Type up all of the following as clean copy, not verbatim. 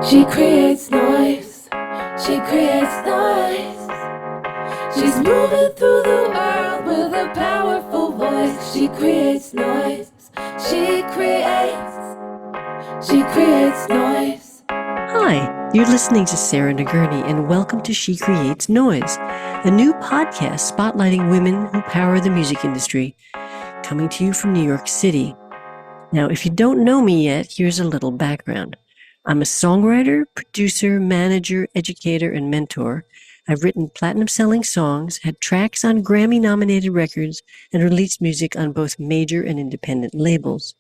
She creates noise. She creates noise. She's moving through the world with a powerful voice. She creates noise. She creates. She creates noise. Hi, you're listening to Sarah Nagurney, and welcome to She Creates Noise, a new podcast spotlighting women who power the music industry, coming to you from New York City. Now, if you don't know me yet, here's a little background. I'm a songwriter, producer, manager, educator, and mentor. I've written platinum-selling songs, had tracks on Grammy-nominated records, and released music on both major and independent labels.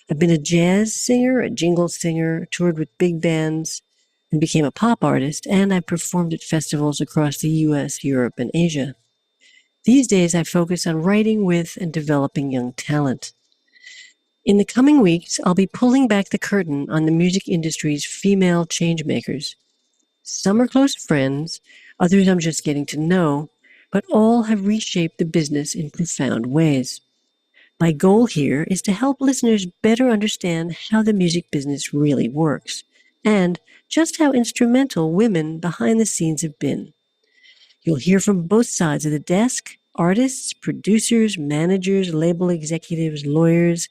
I've been a jazz singer, a jingle singer, toured with big bands, and became a pop artist, and I performed at festivals across the US, Europe, and Asia. These days, I focus on writing with and developing young talent. In the coming weeks, I'll be pulling back the curtain on the music industry's female changemakers. Some are close friends, others I'm just getting to know, but all have reshaped the business in profound ways. My goal here is to help listeners better understand how the music business really works, and just how instrumental women behind the scenes have been. You'll hear from both sides of the desk: artists, producers, managers, label executives, lawyers,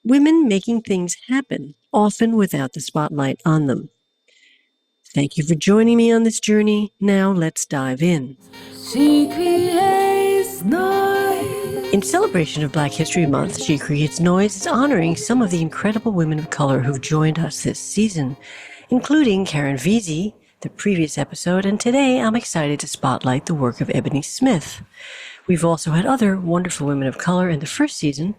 women making things happen, often without the spotlight on them. Thank you for joining me on this journey. Now let's dive in. She creates noise. In celebration of Black History Month, She Creates Noise is honoring some of the incredible women of color who've joined us this season, including Karen Veazey, the previous episode, and today I'm excited to spotlight the work of Ebonie Smith. We've also had other wonderful women of color in the first season.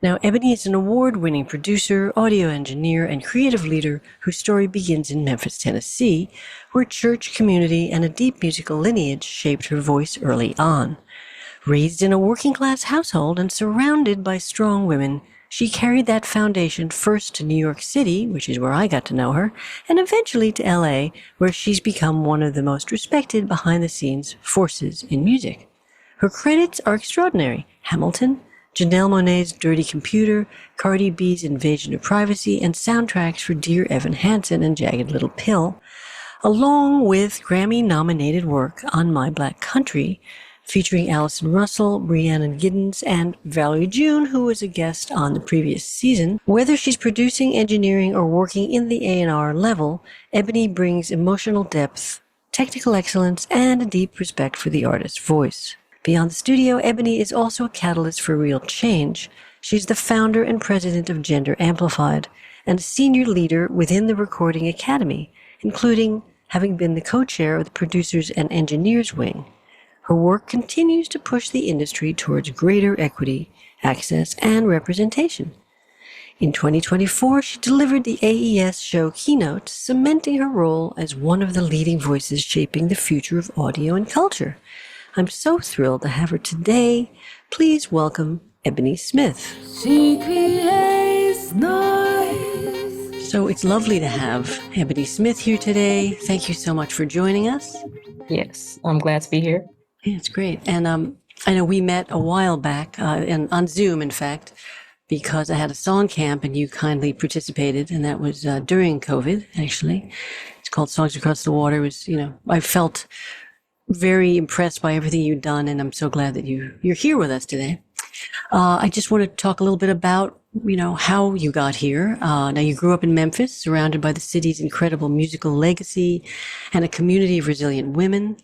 Now, Ebonie is an award-winning producer, audio engineer, and creative leader whose story begins in Memphis, Tennessee, where church, community, and a deep musical lineage shaped her voice early on. Raised in a working-class household and surrounded by strong women, she carried that foundation first to New York City, which is where I got to know her, and eventually to LA, where she's become one of the most respected behind-the-scenes forces in music. Her credits are extraordinary: Hamilton, Janelle Monáe's Dirty Computer, Cardi B's Invasion of Privacy, and soundtracks for Dear Evan Hansen and Jagged Little Pill, along with Grammy-nominated work on My Black Country, featuring Allison Russell, Brianna Giddens, and Valerie June, who was a guest on the previous season. Whether she's producing, engineering, or working in the A&R level, Ebonie brings emotional depth, technical excellence, and a deep respect for the artist's voice. Beyond the studio, Ebonie is also a catalyst for real change. She's the founder and president of Gender Amplified and a senior leader within the Recording Academy, including having been the co-chair of the Producers and Engineers Wing. Her work continues to push the industry towards greater equity, access, and representation. In 2024, she delivered the AES show keynote, cementing her role as one of the leading voices shaping the future of audio and culture. I'm so thrilled to have her today. Please welcome Ebonie Smith. She creates noise. So it's lovely to have Ebonie Smith here today. Thank you so much for joining us. Yes, I'm glad to be here. Yeah, it's great. And I know we met a while back, and on Zoom, in fact, because I had a song camp and you kindly participated, and that was during COVID, actually. It's called Songs Across the Water. It was, I felt very impressed by everything you've done, and I'm so glad that you're here with us today. I just want to talk a little bit about, how you got here. Now, you grew up in Memphis, surrounded by the city's incredible musical legacy and a community of resilient women.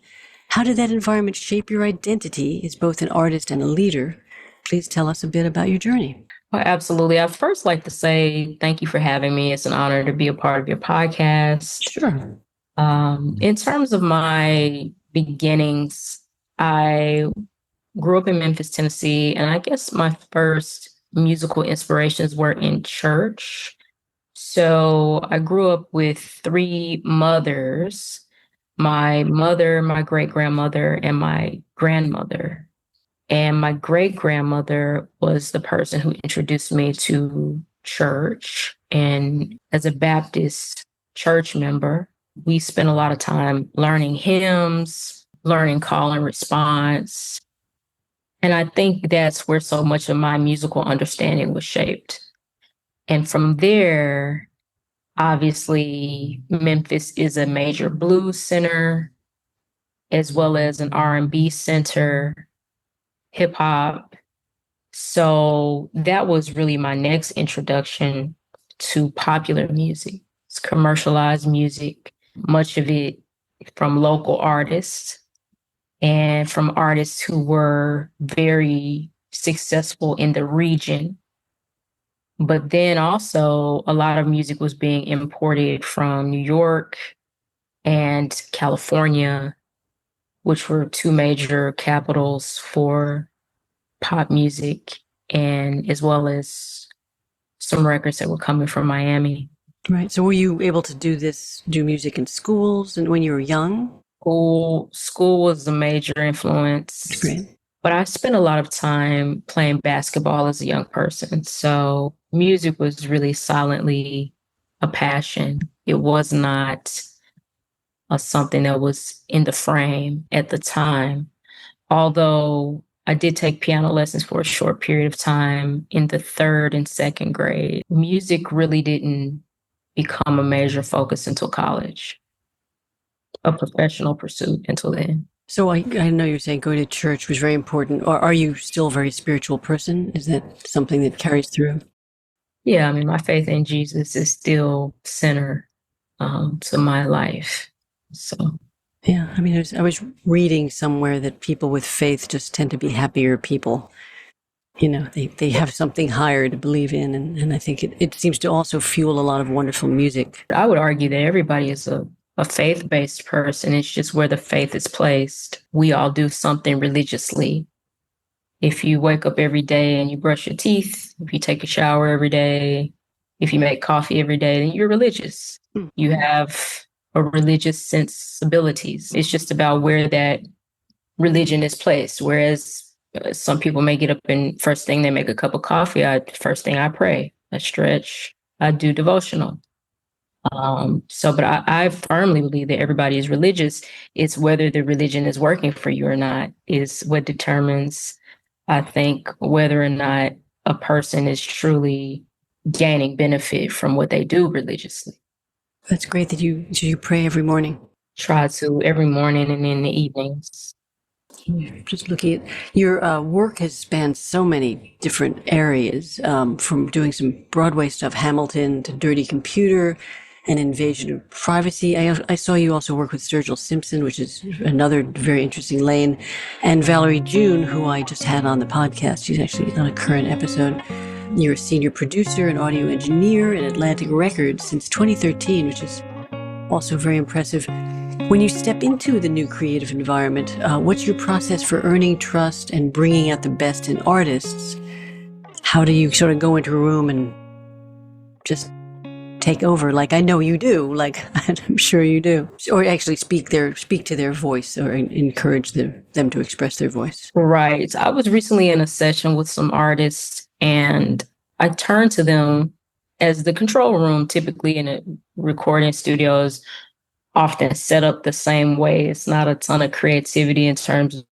How did that environment shape your identity as both an artist and a leader? Please tell us a bit about your journey. Well, absolutely. I'd first like to say thank you for having me. It's an honor to be a part of your podcast. Sure. In terms of my beginnings, I grew up in Memphis, Tennessee, and I guess my first musical inspirations were in church. So I grew up with three mothers: my mother, my great-grandmother, and my grandmother. And my great-grandmother was the person who introduced me to church. And as a Baptist church member, we spent a lot of time learning hymns, learning call and response. And I think that's where so much of my musical understanding was shaped. And from there, Obviously, Memphis is a major blues center, as well as an R&B center, hip hop. So that was really my next introduction to popular music. It's commercialized music, much of it from local artists and from artists who were very successful in the region. But then also a lot of music was being imported from New York and California, which were two major capitals for pop music, and as well as some records that were coming from Miami. Right. So were you able to do music in schools and when you were young? School was a major influence. Great. But I spent a lot of time playing basketball as a young person. So music was really silently a passion. It was not something that was in the frame at the time. Although I did take piano lessons for a short period of time in the 3rd and 2nd grade, music really didn't become a major focus until college, a professional pursuit until then. So I know you're saying going to church was very important. Or are you still a very spiritual person? Is that something that carries through? Yeah, I mean, my faith in Jesus is still center to my life. So, yeah, I mean, I was reading somewhere that people with faith just tend to be happier people. You know, they have something higher to believe in. And I think it seems to also fuel a lot of wonderful music. I would argue that everybody is a faith-based person. It's just where the faith is placed. We all do something religiously. If you wake up every day and you brush your teeth, if you take a shower every day, if you make coffee every day, then you're religious. You have a religious sensibilities. It's just about where that religion is placed. Whereas some people may get up and first thing they make a cup of coffee, first thing I pray, I stretch, I do devotional. But I firmly believe that everybody is religious. It's whether the religion is working for you or not is what determines, I think, whether or not a person is truly gaining benefit from what they do religiously. That's great that you pray every morning. Try to every morning and in the evenings. Just looking at your work has spanned so many different areas, from doing some Broadway stuff, Hamilton, to Dirty Computer, and Invasion of Privacy. I saw you also work with Sturgill Simpson, which is another very interesting lane, and Valerie June, who I just had on the podcast. She's actually on a current episode. You're a senior producer and audio engineer at Atlantic Records since 2013, which is also very impressive. When you step into the new creative environment, what's your process for earning trust and bringing out the best in artists? How do you sort of go into a room and just take over, like I know you do, like I'm sure you do, or actually speak to their voice, or encourage them to express their voice? Right. I was recently in a session with some artists, and I turned to them as the control room. Typically in a recording studios, often set up the same way. It's not a ton of creativity in terms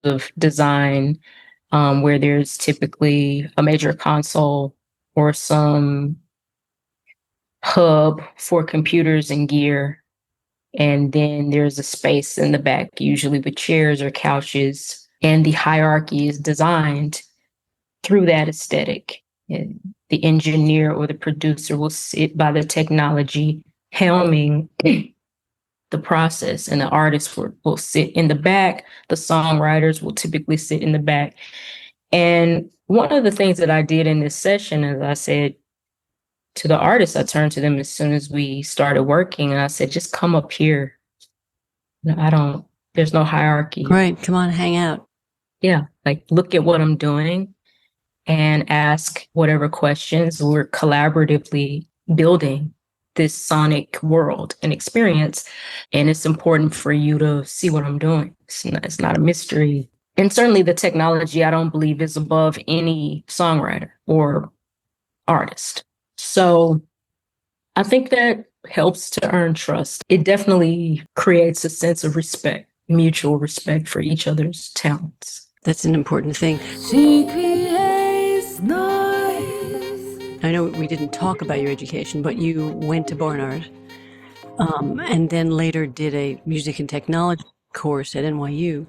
of design, where there's typically a major console or some hub for computers and gear. And then there's a space in the back, usually with chairs or couches. And the hierarchy is designed through that aesthetic. And the engineer or the producer will sit by the technology, helming the process, and the artist will sit in the back. The songwriters will typically sit in the back. And one of the things that I did in this session, as I said to the artists, I turned to them as soon as we started working, and I said, just come up here. There's no hierarchy. Right. Come on, hang out. Yeah. Like, look at what I'm doing and ask whatever questions. We're collaboratively building this sonic world and experience. And it's important for you to see what I'm doing. It's not a mystery. And certainly the technology, I don't believe, is above any songwriter or artist. So I think that helps to earn trust. It definitely creates a sense of respect, mutual respect for each other's talents. That's an important thing. She creates noise. I know we didn't talk about your education, but you went to Barnard, and then later did a music and technology course at NYU.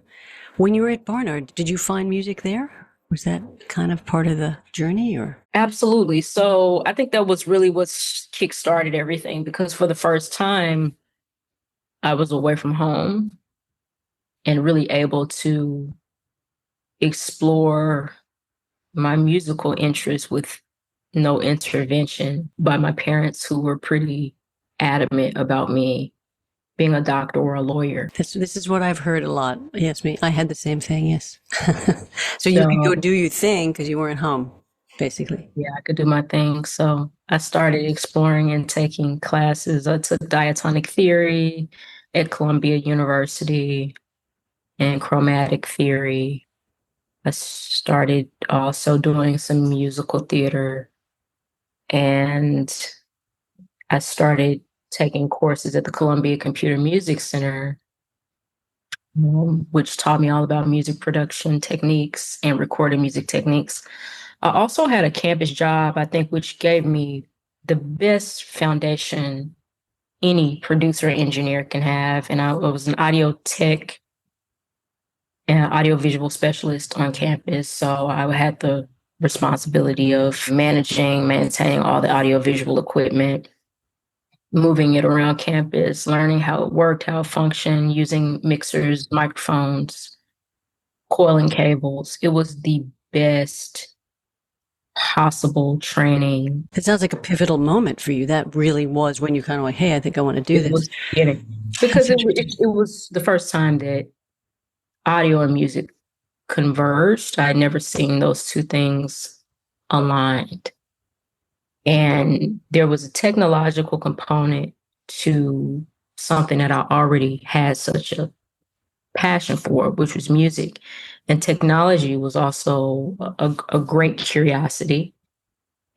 When you were at Barnard, did you find music there? Was that kind of part of the journey, or? Absolutely. So I think that was really what kickstarted everything, because for the first time, I was away from home and really able to explore my musical interests with no intervention by my parents, who were pretty adamant about me being a doctor or a lawyer. This is what I've heard a lot. Yes, I had the same thing, yes. So you could go So do your thing because you weren't home, basically. yeah, I could do my thing. So I started exploring and taking classes. I took diatonic theory at Columbia University and chromatic theory. I started also doing some musical theater, and I started taking courses at the Columbia Computer Music Center, which taught me all about music production techniques and recording music techniques. I also had a campus job, I think, which gave me the best foundation any producer or engineer can have. And I was an audio tech and audiovisual specialist on campus. So I had the responsibility of managing, maintaining all the audiovisual equipment, moving it around campus, learning how it worked, how it functioned, using mixers, microphones, coiling cables. It was the best possible training. It sounds like a pivotal moment for you. That really was when you kind of like, hey, I think I want to do It this. was beginning, because it was the first time that audio and music converged. I had never seen those two things aligned. And there was a technological component to something that I already had such a passion for, which was music. And technology was also a great curiosity.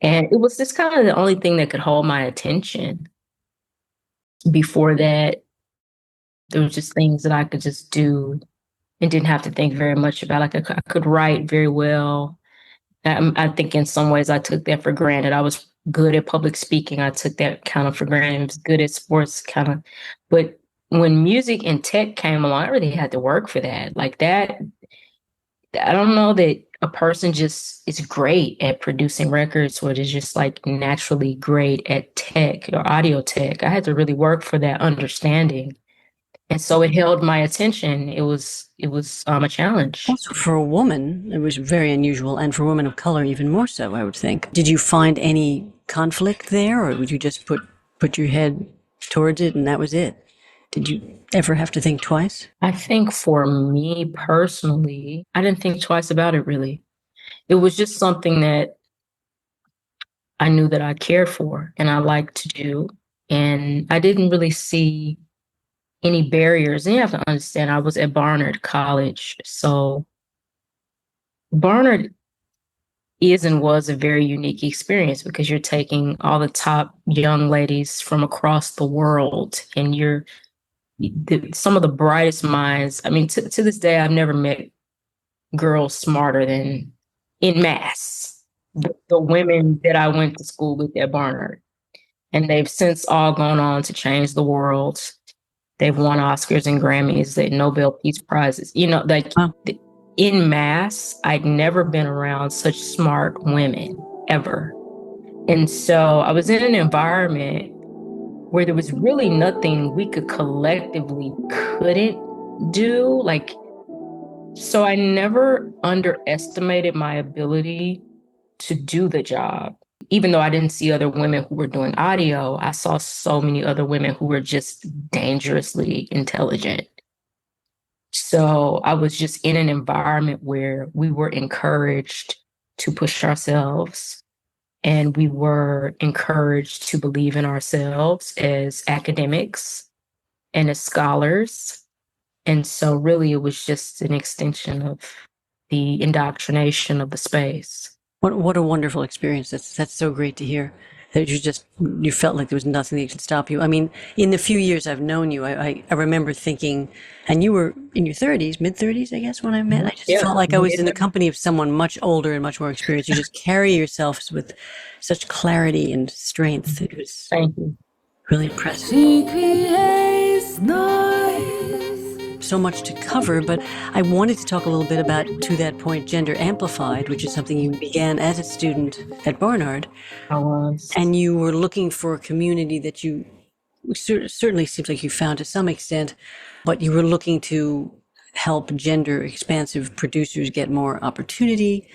And it was just kind of the only thing that could hold my attention. Before that, there were just things that I could just do and didn't have to think very much about. Like I could write very well. I think in some ways I took that for granted. I was good at public speaking. I took that kind of for granted. I was good at sports, kind of. But when music and tech came along, I really had to work for that. Like that, I don't know that a person just is great at producing records or is just like naturally great at tech or audio tech. I had to really work for that understanding. And so it held my attention. It was a challenge. Also, for a woman, it was very unusual, and for women of color, even more so, I would think. Did you find any conflict there, or would you just put your head towards it and that was it? Did you ever have to think twice? I think for me personally, I didn't think twice about it really. It was just something that I knew that I cared for and I liked to do. And I didn't really see any barriers. And you have to understand, I was at Barnard College. So Barnard is and was a very unique experience because you're taking all the top young ladies from across the world and some of the brightest minds. I mean, to this day, I've never met girls smarter than in mass the women that I went to school with at Barnard. And they've since all gone on to change the world. They've won Oscars and Grammys, they Nobel Peace Prizes. Like in mass, I'd never been around such smart women ever. And so I was in an environment where there was really nothing we could collectively couldn't do. So I never underestimated my ability to do the job. Even though I didn't see other women who were doing audio, I saw so many other women who were just dangerously intelligent. So I was just in an environment where we were encouraged to push ourselves and we were encouraged to believe in ourselves as academics and as scholars. And so really it was just an extension of the indoctrination of the space. What a wonderful experience. That's so great to hear. that you felt like there was nothing that could stop you. I mean, in the few years I've known you, I remember thinking, and you were in your 30s, mid 30s, I guess, when I met. I just Yeah. felt like I was in the company of someone much older and much more experienced. You just carry yourself with such clarity and strength. It was Thank you. really impressive. She creates noise. So much to cover, but I wanted to talk a little bit about, to that point, Gender Amplified, which is something you began as a student at Barnard. I was. And you were looking for a community that you certainly seems like you found to some extent, but you were looking to help gender expansive producers get more opportunity.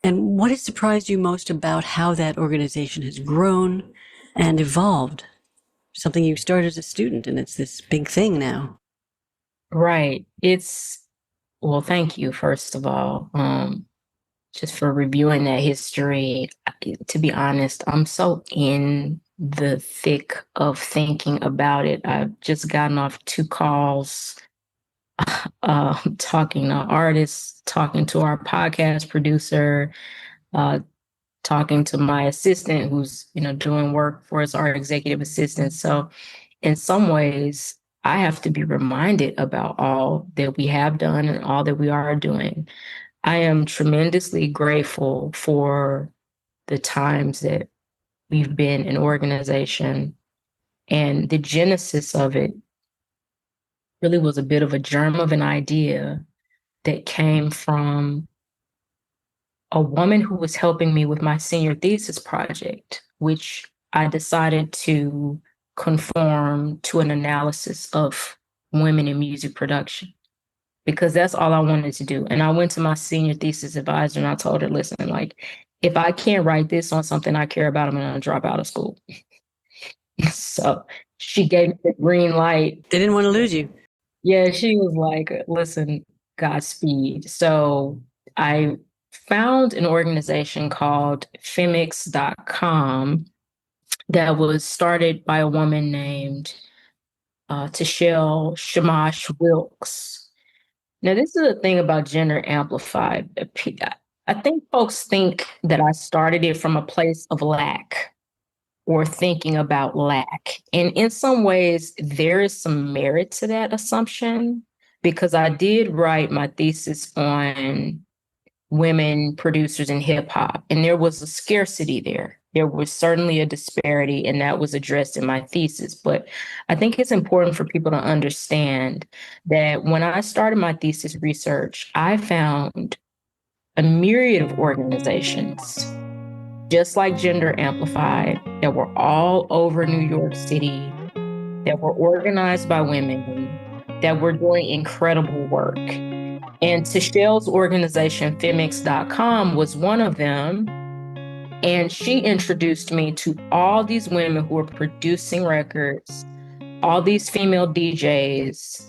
And what has surprised you most about how that organization has grown and evolved? Something you started as a student, and it's this big thing now. Right. Well, thank you, first of all, just for reviewing that history. To be honest, I'm so in the thick of thinking about it. I've just gotten off 2 calls, talking to artists, talking to our podcast producer, talking to my assistant who's, doing work for us, our executive assistant. So in some ways, I have to be reminded about all that we have done and all that we are doing. I am tremendously grateful for the times that we've been an organization, and the genesis of it really was a bit of a germ of an idea that came from a woman who was helping me with my senior thesis project, which I decided to conform to an analysis of women in music production, because that's all I wanted to do. And I went to my senior thesis advisor and I told her, listen, like, if I can't write this on something I care about, I'm going to drop out of school. So she gave me the green light. They didn't want to lose you. Yeah, she was like, listen, Godspeed. So I found an organization called femix.com that was started by a woman named Tashelle Shamash Wilkes. Now, this is the thing about Gender Amplified. I think folks think that I started it from a place of lack or thinking about lack. And in some ways, there is some merit to that assumption, because I did write my thesis on women producers in hip hop, and there was a scarcity there. There was certainly a disparity, and that was addressed in my thesis. But I think it's important for people to understand that when I started my thesis research, I found a myriad of organizations, just like Gender Amplified, that were all over New York City, that were organized by women, that were doing incredible work. And Tashelle's organization, femix.com, was one of them. And she introduced me to all these women who were producing records, all these female DJs.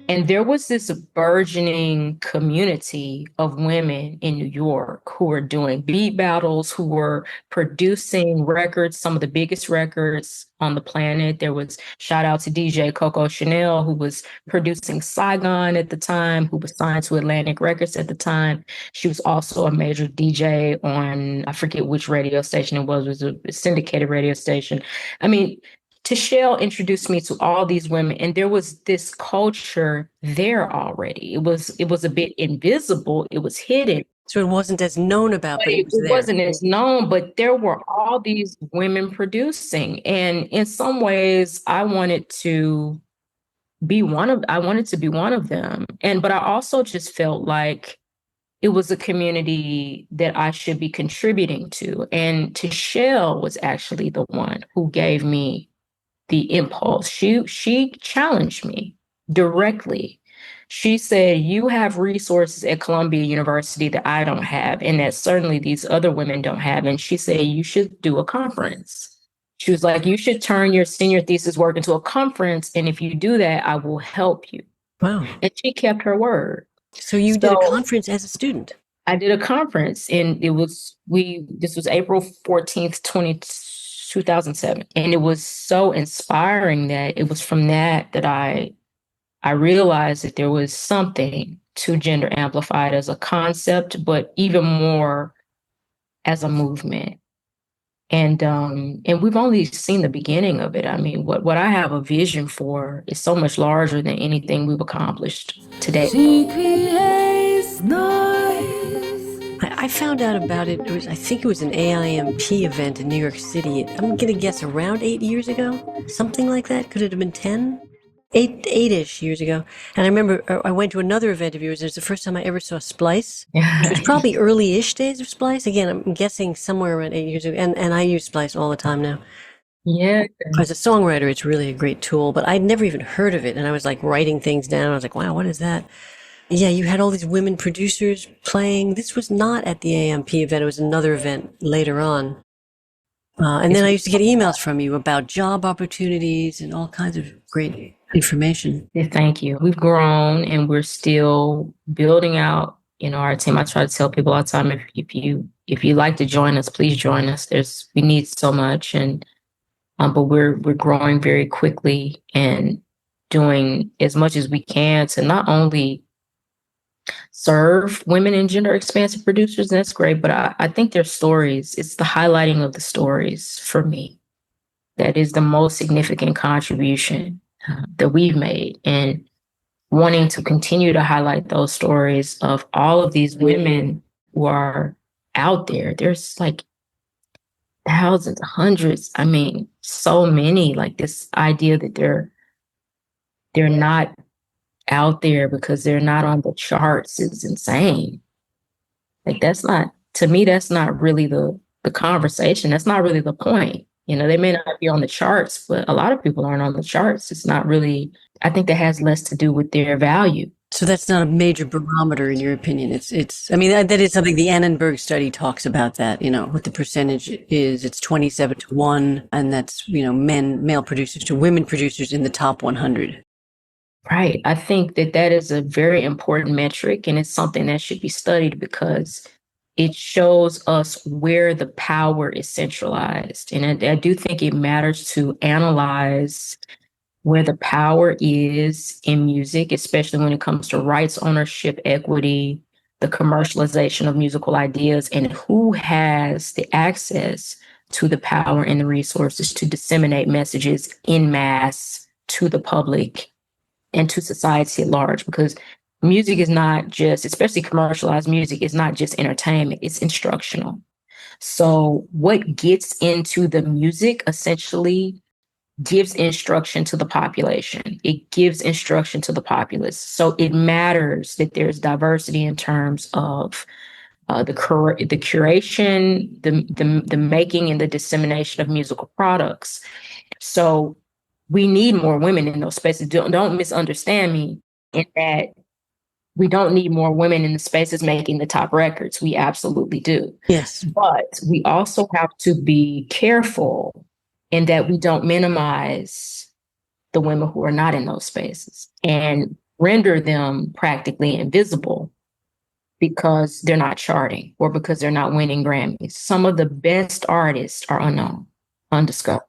And there was this burgeoning community of women in New York who were doing beat battles, who were producing records, some of the biggest records on the planet. There was, shout out to DJ Coco Chanel, who was producing Saigon at the time, who was signed to Atlantic Records at the time. She was also a major DJ on, I forget which radio station it was a syndicated radio station. I mean, Tashelle introduced me to all these women, and there was this culture there already. It was a bit invisible. It was hidden. So it wasn't as known about, but it was there. It wasn't as known, but there were all these women producing. And in some ways, I wanted to be one of them. But I also just felt like it was a community that I should be contributing to. And Tashelle was actually the one who gave me the impulse. She challenged me directly. She said, you have resources at Columbia University that I don't have, and that certainly these other women don't have. And she said, you should do a conference. She was like, you should turn your senior thesis work into a conference. And if you do that, I will help you. Wow. And she kept her word. So you did a conference as a student? I did a conference, and this was April 14th, 2007. And it was so inspiring that it was from that I realized that there was something to Gender Amplified as a concept, but even more as a movement. And we've only seen the beginning of it. I mean, what I have a vision for is so much larger than anything we've accomplished today. She creates noise. I found out about it. I think it was an AIMP event in New York City. I'm going to guess around 8 years ago, something like that. Could it have been 10? 8-ish years ago. And I remember I went to another event of yours. It was the first time I ever saw Splice. It was probably early-ish days of Splice. Again, I'm guessing somewhere around 8 years ago. And I use Splice all the time now. Yeah. As a songwriter, it's really a great tool, but I'd never even heard of it. And I was like writing things down. I was like, wow, what is that? Yeah, you had all these women producers playing. This was not at the AMP event. It was another event later on. And then I used to get emails from you about job opportunities and all kinds of great information. Yeah, thank you. We've grown and we're still building out, our team. I try to tell people all the time, if you like to join us, please join us. We need so much, but we're growing very quickly and doing as much as we can to not only serve women and gender expansive producers, and that's great, but I think their stories, it's the highlighting of the stories for me that is the most significant contribution that we've made, and wanting to continue to highlight those stories of all of these women who are out there. There's like thousands, hundreds, I mean, so many. Like, this idea that they're not out there because they're not on the charts is insane. Like, to me, that's not really the conversation. That's not really the point. They may not be on the charts, but a lot of people aren't on the charts. It's not really, I think that has less to do with their value. So that's not a major barometer in your opinion. I mean, that is something the Annenberg study talks about, that, what the percentage is. It's 27-1, and that's, male producers to women producers in the top 100. Right. I think that is a very important metric, and it's something that should be studied because it shows us where the power is centralized. And I do think it matters to analyze where the power is in music, especially when it comes to rights ownership, equity, the commercialization of musical ideas, and who has the access to the power and the resources to disseminate messages in mass to the public and to society at large. Because music is not just, especially commercialized music, is not just entertainment, it's instructional. So what gets into the music essentially gives instruction to the population. It gives instruction to the populace. So it matters that there's diversity in terms of the curation, the making and the dissemination of musical products. So we need more women in those spaces. Don't misunderstand me in that we don't need more women in the spaces making the top records. We absolutely do. Yes. But we also have to be careful in that we don't minimize the women who are not in those spaces and render them practically invisible because they're not charting or because they're not winning Grammys. Some of the best artists are unknown, undiscovered.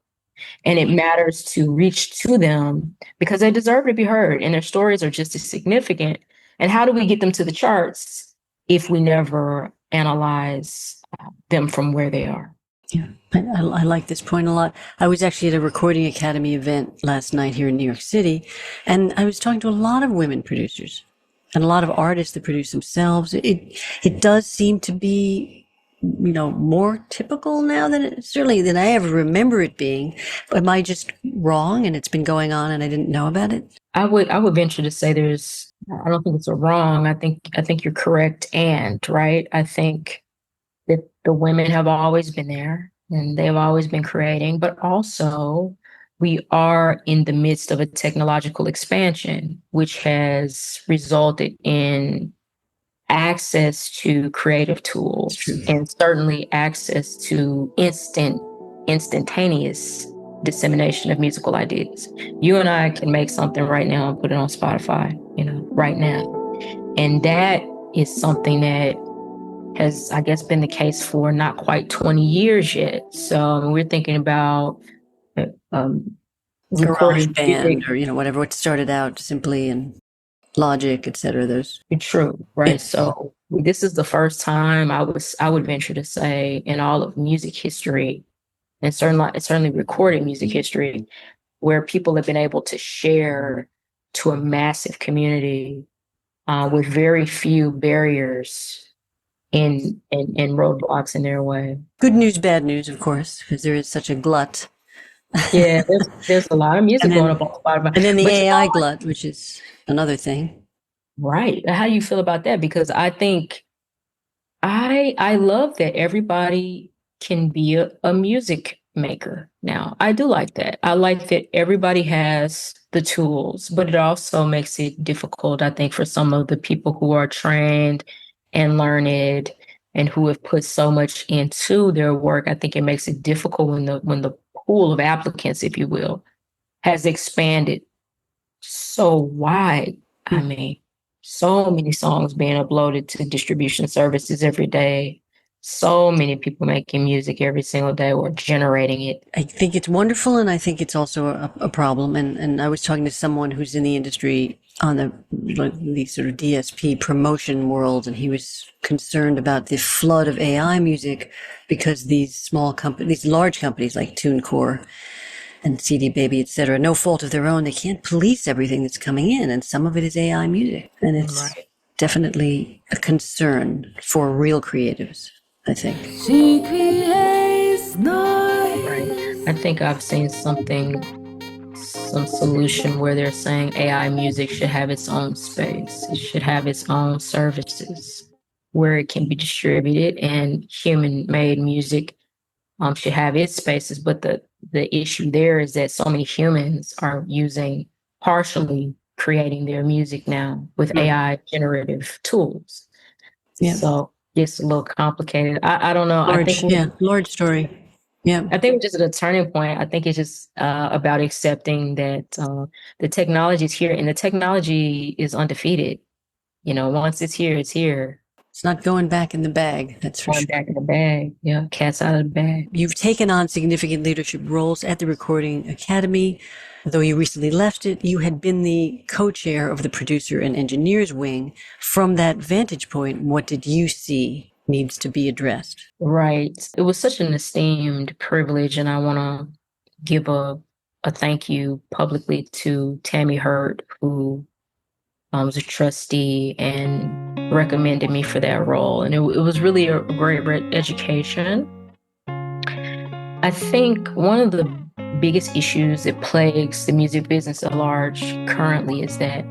And it matters to reach to them because they deserve to be heard and their stories are just as significant. And how do we get them to the charts if we never analyze them from where they are? Yeah, I like this point a lot. I was actually at a Recording Academy event last night here in New York City, and I was talking to a lot of women producers and a lot of artists that produce themselves. It does seem to be, more typical now certainly than I ever remember it being. Am I just wrong and it's been going on and I didn't know about it? I would venture to say I don't think it's a wrong. I think you're correct. And right. I think that the women have always been there and they've always been creating, but also we are in the midst of a technological expansion, which has resulted in access to creative tools and certainly access to instantaneous dissemination of musical ideas. You and I can make something right now and put it on Spotify, right now. And that is something that has, I guess, been the case for not quite 20 years yet. So we're thinking about recording band or, whatever. It started out simply in Logic, etc. Those true, right? Yeah. So this is the first time I would venture to say in all of music history and certainly recorded music history, where people have been able to share to a massive community with very few barriers and roadblocks in their way. Good news, bad news, of course, because there is such a glut. Yeah, there's a lot of music going up on Spotify. And then the But AI glut, which is another thing. right. How do you feel about that? Because I think I love that everybody can be a music maker now. I do like that. I like that everybody has the tools, but it also makes it difficult, I think, for some of the people who are trained and learned and who have put so much into their work. I think it makes it difficult when the pool of applicants, if you will, has expanded so wide. I mean, so many songs being uploaded to distribution services every day. So many people making music every single day or generating it. I think it's wonderful, and I think it's also a problem. And I was talking to someone who's in the industry on the sort of DSP promotion world, and he was concerned about the flood of AI music because these large companies like TuneCore and CD Baby, et cetera, no fault of their own, they can't police everything that's coming in, and some of it is AI music, and it's definitely a concern for real creatives, I think. She creates noise. Right. I think I've seen some solution where they're saying AI music should have its own space. It should have its own services where it can be distributed, and human-made music should have its spaces. But the issue there is that so many humans are partially creating their music now with AI generative tools. Yeah. So it's a little complicated. I don't know. Large story. Yeah. I think we're just at a turning point. I think it's just about accepting that the technology is here, and the technology is undefeated. You know, once it's here, it's here. It's not going back in the bag, that's for sure. Back in the bag. Yeah, cat's out of the bag. You've taken on significant leadership roles at the Recording Academy. Though you recently left it, you had been the co-chair of the producer and engineers wing. From that vantage point, what did you see needs to be addressed? Right. It was such an esteemed privilege, and I want to give a thank you publicly to Tammy Hurt, who was a trustee and recommended me for that role. And it was really a great education. I think one of the biggest issues that plagues the music business at large currently is that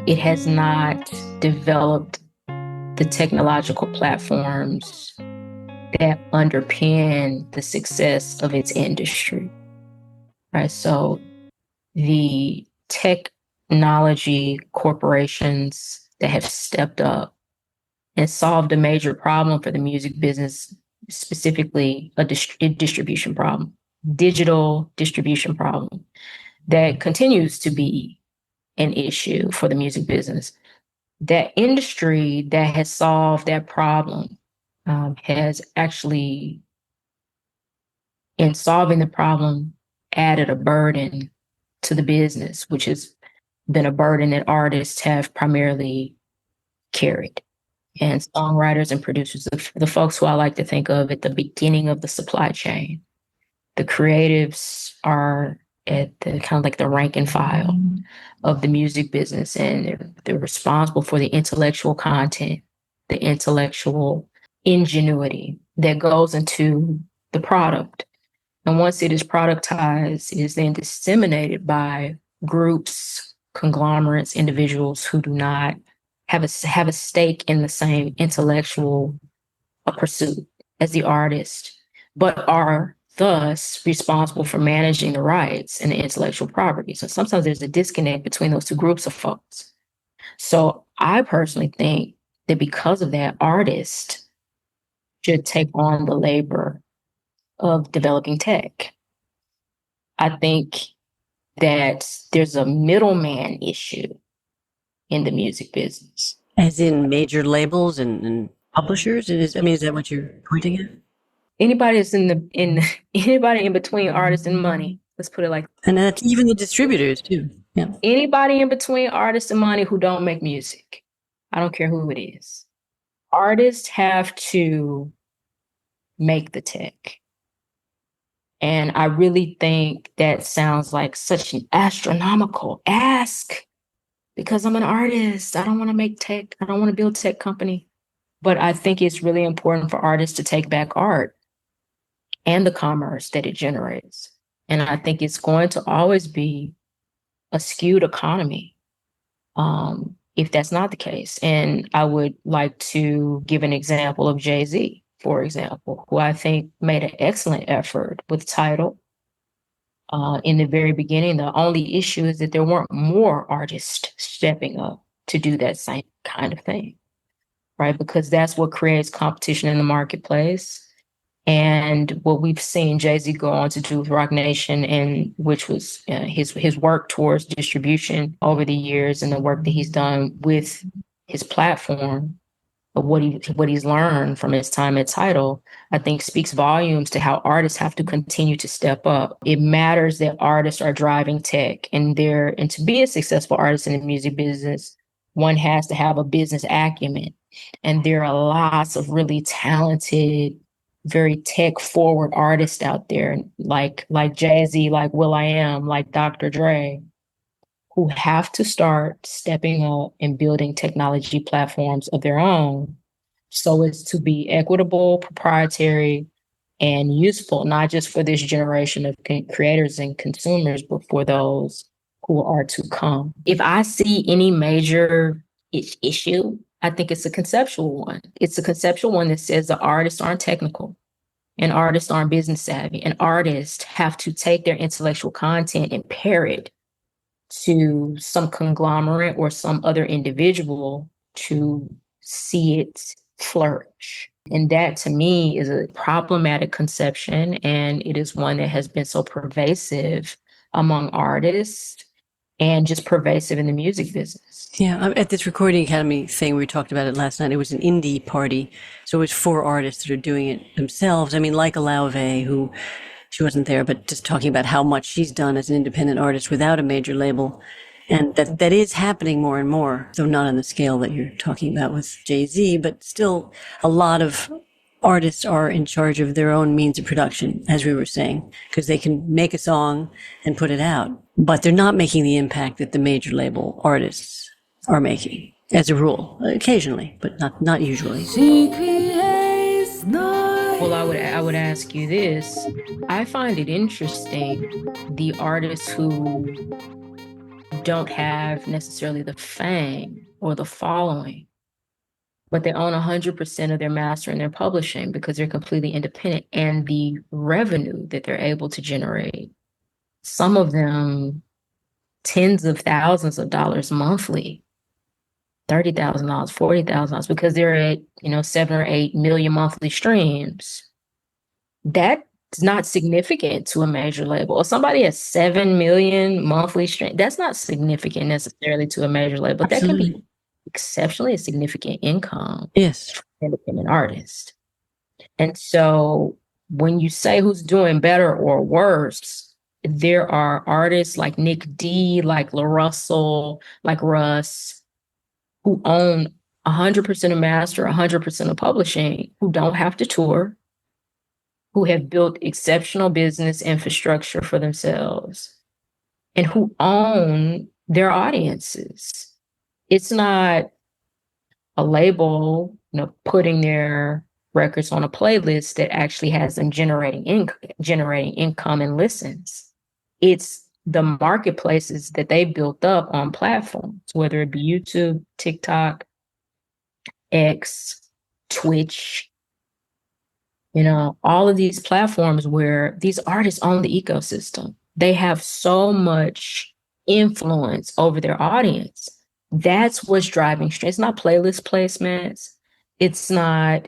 it has not developed the technological platforms that underpin the success of its industry, right? So the technology corporations that have stepped up and solved a major problem for the music business, specifically a distribution problem, digital distribution problem that continues to be an issue for the music business. That industry that has solved that problem has actually, in solving the problem, added a burden to the business, which has been a burden that artists have primarily carried. And songwriters and producers, the folks who I like to think of at the beginning of the supply chain. The creatives are at the kind of like the rank and file of the music business, and they're responsible for the intellectual content, the intellectual ingenuity that goes into the product. And once it is productized, it is then disseminated by groups, conglomerates, individuals who do not have a stake in the same intellectual pursuit as the artist, but are thus responsible for managing the rights and the intellectual property. So sometimes there's a disconnect between those two groups of folks. So I personally think that because of that, artists should take on the labor of developing tech. I think that there's a middleman issue in the music business. As in major labels and publishers? Is that what you're pointing at? Anybody that's anybody in between artists and money. Let's put it like that. And that's even the distributors too. Yeah. Anybody in between artists and money who don't make music. I don't care who it is. Artists have to make the tech. And I really think that sounds like such an astronomical ask because I'm an artist. I don't want to make tech. I don't want to build a tech company. But I think it's really important for artists to take back art and the commerce that it generates. And I think it's going to always be a skewed economy if that's not the case. And I would like to give an example of Jay-Z, for example, who I think made an excellent effort with Tidal. In the very beginning, the only issue is that there weren't more artists stepping up to do that same kind of thing, right? Because that's what creates competition in the marketplace. And what we've seen Jay-Z go on to do with Rock Nation, and which was his work towards distribution over the years, and the work that he's done with his platform, of what he's learned from his time at Tidal, I think speaks volumes to how artists have to continue to step up. It matters that artists are driving tech, and to be a successful artist in the music business, one has to have a business acumen. And there are lots of really talented, very tech forward artists out there, like Jay-Z, like will.i.am, like Dr. Dre, who have to start stepping up and building technology platforms of their own so as to be equitable, proprietary, and useful, not just for this generation of creators and consumers, but for those who are to come. If I see any major issue, I think it's a conceptual one. It's a conceptual one that says the artists aren't technical and artists aren't business savvy, and artists have to take their intellectual content and pair it to some conglomerate or some other individual to see it flourish. And that to me is a problematic conception. And it is one that has been so pervasive among artists and just pervasive in the music business. Yeah, at this Recording Academy thing, we talked about it last night. It was an indie party. So it was 4 artists that are doing it themselves. I mean, like Alauve, who she wasn't there, but just talking about how much she's done as an independent artist without a major label. And that is happening more and more, though not on the scale that you're talking about with Jay-Z, but still a lot of artists are in charge of their own means of production, as we were saying, because they can make a song and put it out, but they're not making the impact that the major label artists are making, as a rule, occasionally, but not usually. She creates noise. Well, I would ask you this. I find it interesting, the artists who don't have necessarily the fame or the following, but they own 100% of their master and their publishing because they're completely independent, and the revenue that they're able to generate, some of them tens of thousands of dollars monthly, $30,000, $40,000, because they're at 7 or 8 million monthly streams. That's not significant to a major label. Or somebody has 7 million monthly streams. That's not significant necessarily to a major label. Absolutely. That can be exceptionally a significant income. Yes. For an independent artist. And so when you say who's doing better or worse, there are artists like Nick D, like La Russell, like Russ, who own 100% of master, 100% of publishing, who don't have to tour, who have built exceptional business infrastructure for themselves, and who own their audiences. It's not a label, putting their records on a playlist that actually has them generating income and listens. It's the marketplaces that they built up on platforms, whether it be YouTube, TikTok, X, Twitch, all of these platforms where these artists own the ecosystem. They have so much influence over their audience. That's what's driving strength. It's not playlist placements. It's not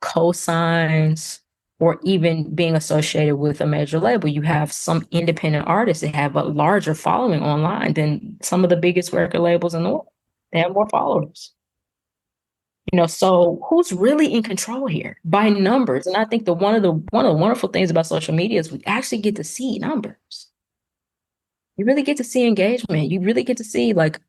cosigns or even being associated with a major label. You have some independent artists that have a larger following online than some of the biggest record labels in the world. They have more followers. So who's really in control here? By numbers. And I think one of the wonderful things about social media is we actually get to see numbers. You really get to see engagement. You really get to see like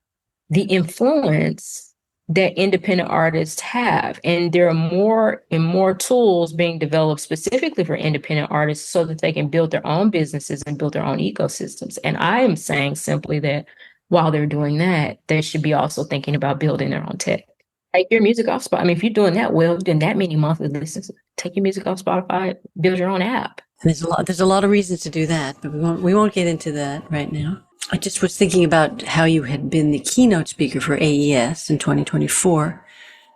the influence that independent artists have. And there are more and more tools being developed specifically for independent artists so that they can build their own businesses and build their own ecosystems. And I am saying simply that while they're doing that, they should be also thinking about building their own tech. Take your music off Spotify. I mean, if you're doing that well, you're doing that many monthly listens, take your music off Spotify, build your own app. There's a lot of reasons to do that, but we won't get into that right now. I just was thinking about how you had been the keynote speaker for AES in 2024,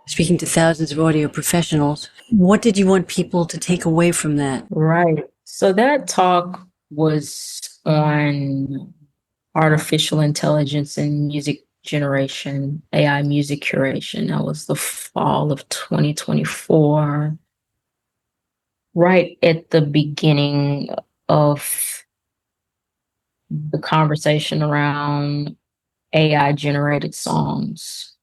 speaking to thousands of audio professionals. What did you want people to take away from that? Right. So that talk was on artificial intelligence and music generation, AI music curation. That was the fall of 2024, right at the beginning of the conversation around AI generated songs.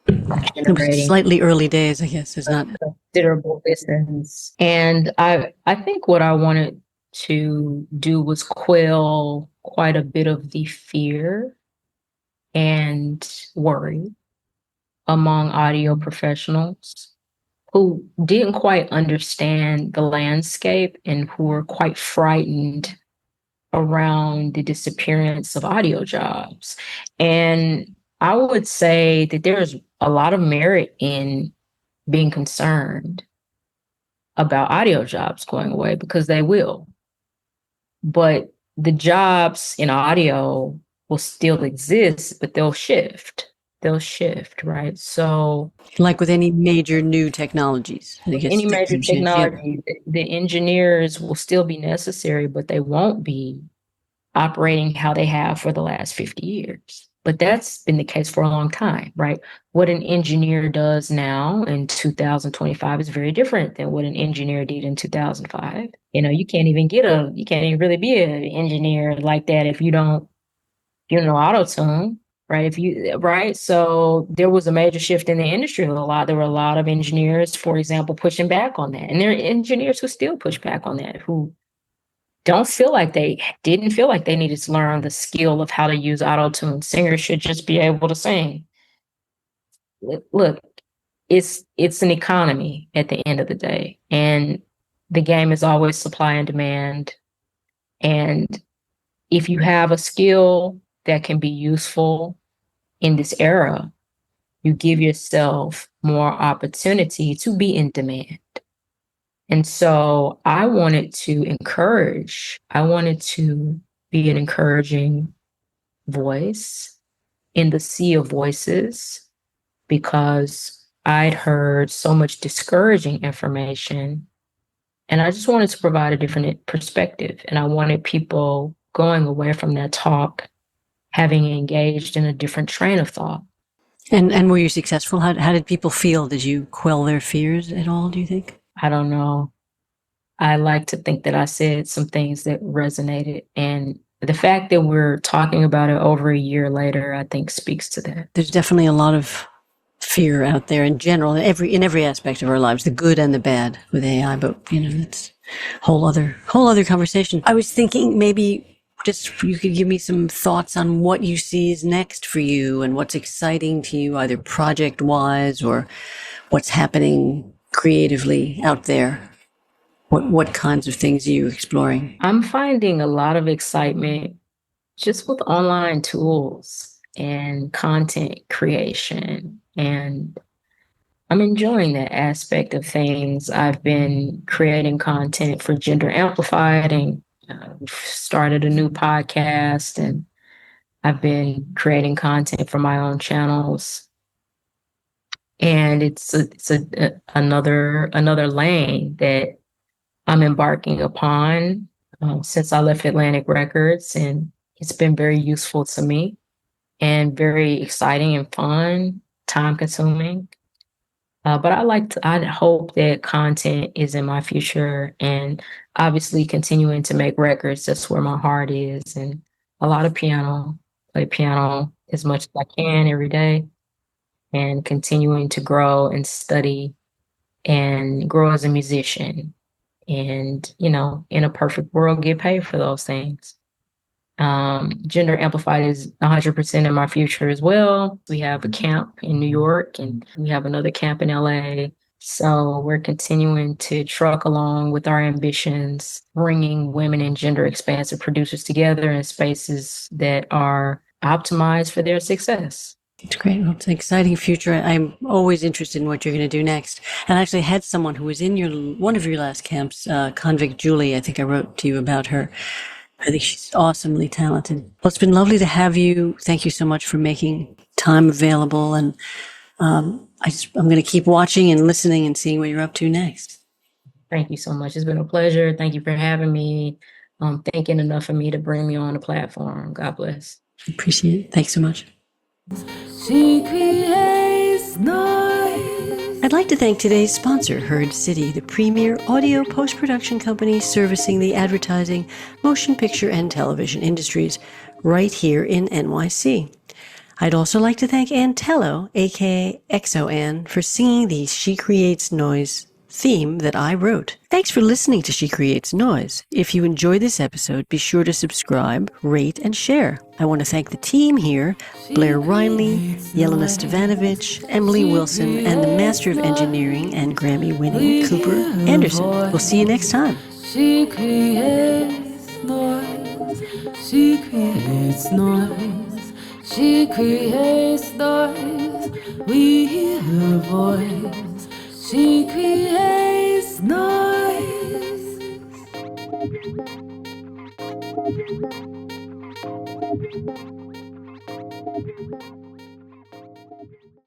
It was slightly early days, I guess. There's not considerable listens. And I think what I wanted to do was quell quite a bit of the fear and worry among audio professionals who didn't quite understand the landscape and who were quite frightened around the disappearance of audio jobs. And I would say that there's a lot of merit in being concerned about audio jobs going away, because they will. But the jobs in audio will still exist, but they'll shift. They'll shift, right? So, like with any major new technologies. any major technology, the engineers will still be necessary, but they won't be operating how they have for the last 50 years. But that's been the case for a long time, right? What an engineer does now in 2025 is very different than what an engineer did in 2005. You can't even really be an engineer like that if you don't, auto-tune, right? So there was a major shift in the industry. There were a lot of engineers, for example, pushing back on that. And there are engineers who still push back on that, who didn't feel like they needed to learn the skill of how to use auto-tune. Singers should just be able to sing. Look, it's an economy at the end of the day, and the game is always supply and demand. And if you have a skill that can be useful in this era, you give yourself more opportunity to be in demand. And so I wanted to be an encouraging voice in the sea of voices, because I'd heard so much discouraging information, and I just wanted to provide a different perspective. And I wanted people going away from that talk having engaged in a different train of thought. And were you successful? How did people feel? Did you quell their fears at all, do you think? I don't know. I like to think that I said some things that resonated, and the fact that we're talking about it over a year later, I think, speaks to that. There's definitely a lot of fear out there in general, in every aspect of our lives, the good and the bad with AI, but that's a whole other conversation. I was thinking maybe just you could give me some thoughts on what you see is next for you and what's exciting to you, either project wise or what's happening creatively out there. What kinds of things are you exploring? I'm finding a lot of excitement just with online tools and content creation, and I'm enjoying that aspect of things. I've been creating content for Gender Amplified, and started a new podcast, and I've been creating content for my own channels. And it's another lane that I'm embarking upon since I left Atlantic Records, and it's been very useful to me and very exciting and fun, time consuming. But I hope that content is in my future, and obviously continuing to make records. That's where my heart is, and a lot of piano, play piano as much as I can every day, and continuing to grow and study and grow as a musician. And, in a perfect world, get paid for those things. Gender Amplified is 100% in my future as well. We have a camp in New York and we have another camp in LA. So we're continuing to truck along with our ambitions, bringing women and gender expansive producers together in spaces that are optimized for their success. It's great. Well, it's an exciting future. I'm always interested in what you're going to do next. And I actually had someone who was in one of your last camps, Convict Julie. I think I wrote to you about her. I think she's awesomely talented. Well, it's been lovely to have you. Thank you so much for making time available. And I'm going to keep watching and listening and seeing what you're up to next. Thank you so much. It's been a pleasure. Thank you for having me. Thinking enough of me to bring me on the platform. God bless. Appreciate it. Thanks so much. She creates noise. I'd like to thank today's sponsor, Heard City, the premier audio post-production company servicing the advertising, motion picture, and television industries right here in NYC. I'd also like to thank Ann Tello, aka XO Ann, for singing the She Creates Noise theme that I wrote. Thanks for listening to She Creates Noise. If you enjoyed this episode, be sure to subscribe, rate, and share. I want to thank the team here, Blair Reinley, Yelena Stavanovich, Emily Wilson, and the Master of Engineering and Grammy-winning Cooper Anderson. We'll see you next time. She creates noise. She creates noise. She creates noise. We hear her voice. She creates noise.